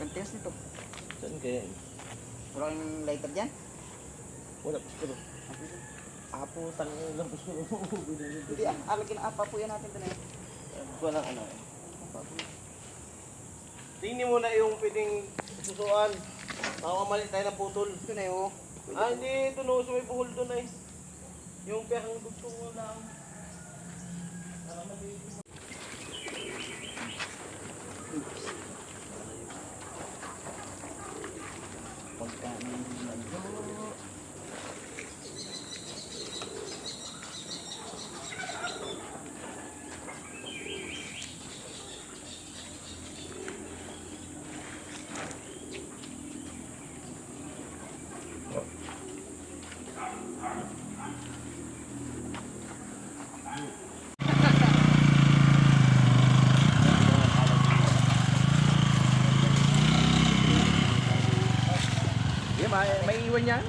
Kantinas nito. Saan kaya yun? Wala kang lighter dyan? Wala, puspuro. Apo, tangin lang puspuro. Hindi ah, alagin na apa po yan natin ito na yun. Walang ano. Apa po. Tingnan mo na yung pwedeng susuan. Makamali tayo ng putol. Ito na yun. Ah, hindi. Ito no, so may buhol doon ay. Yung pehang gusto mo lang. Pagkain ng lalo. May iwan yan?